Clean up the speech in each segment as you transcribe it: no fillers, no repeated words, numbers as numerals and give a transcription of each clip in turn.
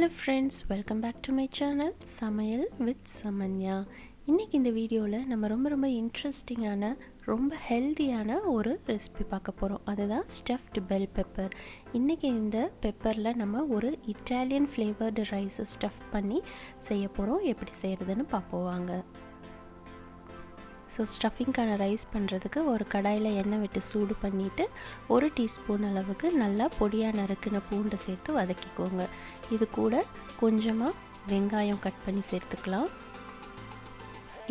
Hello friends, welcome back to my channel சமையல் with Samanya. இன்னைக்கு இந்த வீடியோல நம்ம ரொம்ப இன்ட்ரஸ்டிங்கான ரொம்ப ஹெல்தியான ஒரு ரெசிபி பார்க்க போறோம். அதுதான் stuffed bell pepper. இன்னைக்கு இந்த பெப்பர்ல நம்ம ஒரு இட்டாலியன் flavored rice stuff பண்ணி செய்ய போறோம். எப்படி செய்யறதுன்னு பாப்போம் வாங்க. ஸோ ஸ்டஃபிங்கான ரைஸ் பண்ணுறதுக்கு ஒரு கடாயில் எண்ணெய் விட்டு சூடு பண்ணிவிட்டு 1 டீஸ்பூன் அளவுக்கு நல்லா பொடியாக நறுக்கின பூண்டை சேர்த்து வதக்கிக்கோங்க. இது கூட கொஞ்சமாக வெங்காயம் கட் பண்ணி சேர்த்துக்கலாம்.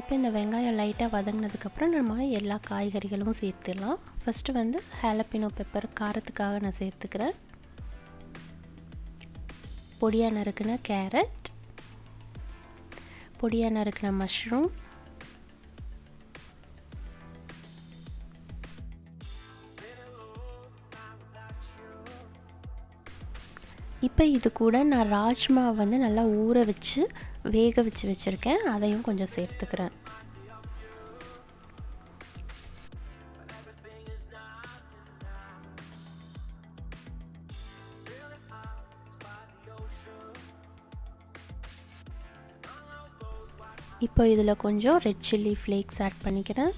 இப்போ இந்த வெங்காயம் லைட்டாக வதங்கினதுக்கப்புறம் நம்ம எல்லா காய்கறிகளும் சேர்த்துடலாம். ஃபஸ்ட்டு வந்து ஜாலபெனோ பெப்பர் காரத்துக்காக நான் சேர்த்துக்கிறேன். பொடியாக நறுக்கின கேரட், பொடியாக நறுக்கின மஷ்ரூம், இப்போ இது கூட நான் ராஜ்மா வந்து நல்லா ஊற வச்சு வேக வச்சு வச்சுருக்கேன், அதையும் கொஞ்சம் சேர்த்துக்கிறேன். இப்போ இதில் கொஞ்சம் ரெட் சில்லி ஃப்ளேக்ஸ் ஆட் பண்ணிக்கிறேன்.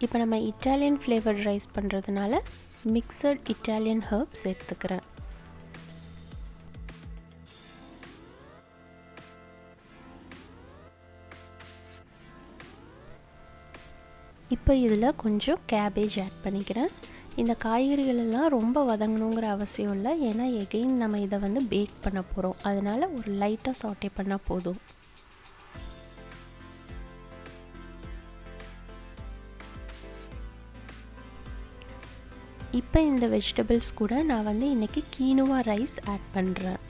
இப்போ நம்ம இட்டாலியன் ஃப்ளேவர்ட் ரைஸ் பண்ணுறதுனால மிக்சட் இட்டாலியன் ஹர்ப்ஸ் சேர்த்துக்கிறேன். இப்போ இதில் கொஞ்சம் கேபேஜ் ஆட் பண்ணிக்கிறேன். இந்த காய்கறிகள் எல்லாம் ரொம்ப வதங்கணுங்கிற அவசியம் இல்லை, ஏன்னா எகெயின் நம்ம இதை வந்து பேக் பண்ண போகிறோம். அதனால் ஒரு லைட்டாக சாட்டே பண்ணால் போதும். இப்போ இந்த வெஜிடபிள்ஸ் கூட நான் வந்து இன்றைக்கி கீனுவா ரைஸ் ஆட் பண்ணுறேன்.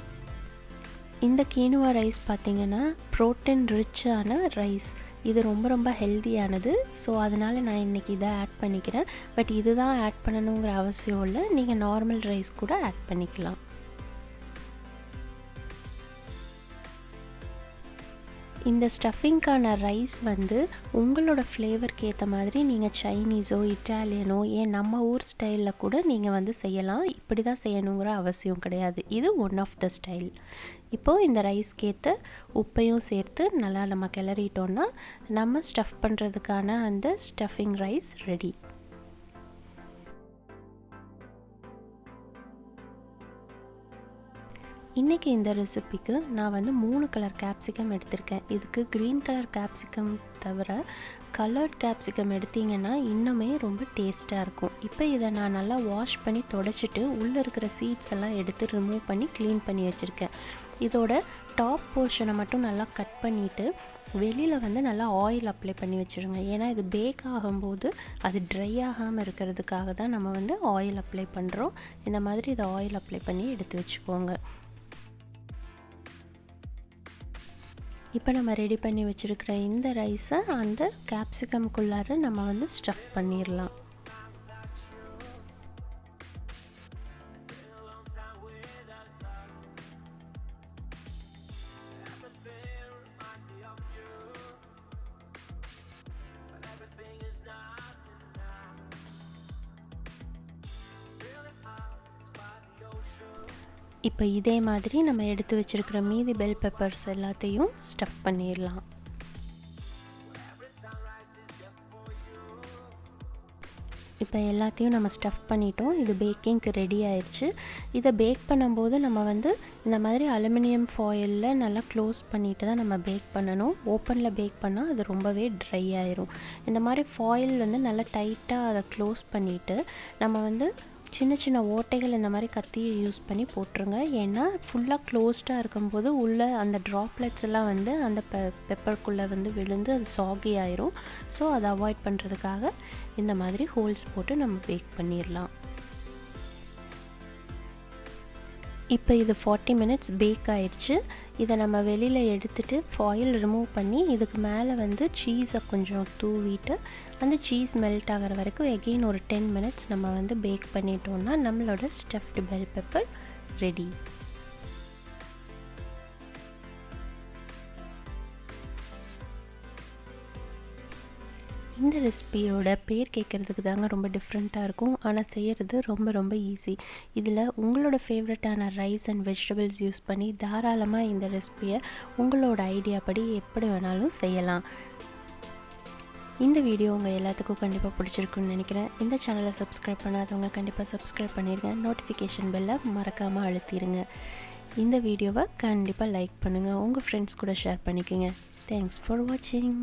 இந்த கீனுவா ரைஸ் பார்த்திங்கன்னா ப்ரோட்டீன் ரிச்சான ரைஸ். இது ரொம்ப ஹெல்தியானது. ஸோ அதனால் நான் இன்றைக்கி இதை ஆட் பண்ணிக்கிறேன். பட் இதுதான் ஆட் பண்ணணுங்கிற அவசியம் இல்லை, நீங்கள் நார்மல் ரைஸ் கூட ஆட் பண்ணிக்கலாம். இந்த ஸ்டஃபிங்கான ரைஸ் வந்து உங்களோட ஃப்ளேவருக்கு ஏற்ற மாதிரி நீங்கள் சைனீஸோ இட்டாலியனோ ஏன் நம்ம ஊர் ஸ்டைலில் கூட நீங்கள் வந்து செய்யலாம். இப்படி தான் செய்யணுங்கிற அவசியம் கிடையாது. இது ஒன் ஆஃப் த ஸ்டைல். இப்போது இந்த ரைஸ்க்கு ஏற்ற உப்பையும் சேர்த்து நல்லா நம்ம கிளறிட்டோன்னா நம்ம ஸ்டஃப் பண்ணுறதுக்கான அந்த ஸ்டஃபிங் ரைஸ் ரெடி. இன்றைக்கி இந்த ரெசிபிக்கு நான் வந்து 3 கலர் கேப்சிகம் எடுத்திருக்கேன். இதுக்கு க்ரீன் கலர் கேப்சிகம் தவிர கலர்ட் கேப்சிகம் எடுத்திங்கன்னா இன்னுமே ரொம்ப டேஸ்ட்டாக இருக்கும். இப்போ இதை நான் நல்லா வாஷ் பண்ணி தொடச்சிட்டு உள்ளே இருக்கிற சீட்ஸ் எல்லாம் எடுத்து ரிமூவ் பண்ணி க்ளீன் பண்ணி வச்சுருக்கேன். இதோட டாப் போர்ஷனை மட்டும் நல்லா கட் பண்ணிவிட்டு வெளியில் வந்து நல்லா ஆயில் அப்ளை பண்ணி வச்சுருங்க. ஏன்னா இது பேக் ஆகும்போது அது ட்ரை ஆகாமல் இருக்கிறதுக்காக தான் நம்ம வந்து ஆயில் அப்ளை பண்ணுறோம். இந்த மாதிரி இதை ஆயில் அப்ளை பண்ணி எடுத்து வச்சுக்கோங்க. இப்போ நம்ம ரெடி பண்ணி வச்சுருக்கிற இந்த ரைஸை அந்த கேப்சிகம்குள்ளார நம்ம வந்து ஸ்டஃப் பண்ணிடலாம். இப்போ இதே மாதிரி நம்ம எடுத்து வச்சுருக்கிற மீதி பெல் பெப்பர்ஸ் எல்லாத்தையும் ஸ்டஃப் பண்ணிடலாம். இப்போ எல்லாத்தையும் நம்ம ஸ்டஃப் பண்ணிட்டோம். இது பேக்கிங்க்கு ரெடி ஆயிடுச்சு. இதை பேக் பண்ணும்போது நம்ம வந்து இந்த மாதிரி அலுமினியம் ஃபாயிலில் நல்லா க்ளோஸ் பண்ணிட்டு தான் நம்ம பேக் பண்ணணும். ஓப்பனில் பேக் பண்ணால் அது ரொம்பவே ட்ரை ஆயிரும். இந்த மாதிரி ஃபாயில் வந்து நல்லா டைட்டாக அதை க்ளோஸ் பண்ணிவிட்டு நம்ம வந்து சின்ன ஓட்டைகள் இந்த மாதிரி கத்தியை யூஸ் பண்ணி போட்டுருங்க. ஏன்னா ஃபுல்லாக க்ளோஸ்டாக இருக்கும்போது உள்ள அந்த ட்ராப்லெட்ஸ் எல்லாம் வந்து அந்த பெப்பருக்குள்ளே வந்து விழுந்து அது சாகி ஆயிரும். ஸோ அதை அவாய்ட் பண்ணுறதுக்காக இந்த மாதிரி ஹோல்ஸ் போட்டு நம்ம பேக் பண்ணிடலாம். இப்போ இது 40 மினிட்ஸ் பேக் ஆயிடுச்சு. இதை நம்ம வெளியில் எடுத்துகிட்டு ஃபாயில் ரிமூவ் பண்ணி இதுக்கு மேலே வந்து சீஸை கொஞ்சம் தூவிட்டு அந்த சீஸ் மெல்ட் ஆகிற வரைக்கும் எகெயின் ஒரு 10 மினிட்ஸ் நம்ம வந்து பேக் பண்ணிட்டோம்னா நம்மளோட ஸ்டஃப்டு பெல் பெப்பர் ரெடி. இந்த ரெசிபியோட பேர் கேட்குறதுக்கு தாங்க ரொம்ப டிஃப்ரெண்ட்டாக இருக்கும், ஆனால் செய்கிறது ரொம்ப ரொம்ப ஈஸி. இதில் உங்களோட ஃபேவரட்டான ரைஸ் அண்ட் வெஜிடபிள்ஸ் யூஸ் பண்ணி தாராளமாக இந்த ரெசிபியை உங்களோட ஐடியா படி எப்படி வேணாலும் செய்யலாம். இந்த வீடியோ உங்கள் எல்லாத்துக்கும் கண்டிப்பாக பிடிச்சிருக்குன்னு நினைக்கிறேன். இந்த சேனலை சப்ஸ்கிரைப் பண்ணாதவங்க கண்டிப்பாக சப்ஸ்கிரைப் பண்ணிடுங்க. நோட்டிஃபிகேஷன் பெல்லை மறக்காமல் அழுத்திடுங்க. இந்த வீடியோவை கண்டிப்பாக லைக் பண்ணுங்கள், உங்கள் ஃப்ரெண்ட்ஸ் கூட ஷேர் பண்ணிக்கோங்க. தேங்க்ஸ் ஃபார் வாட்சிங்.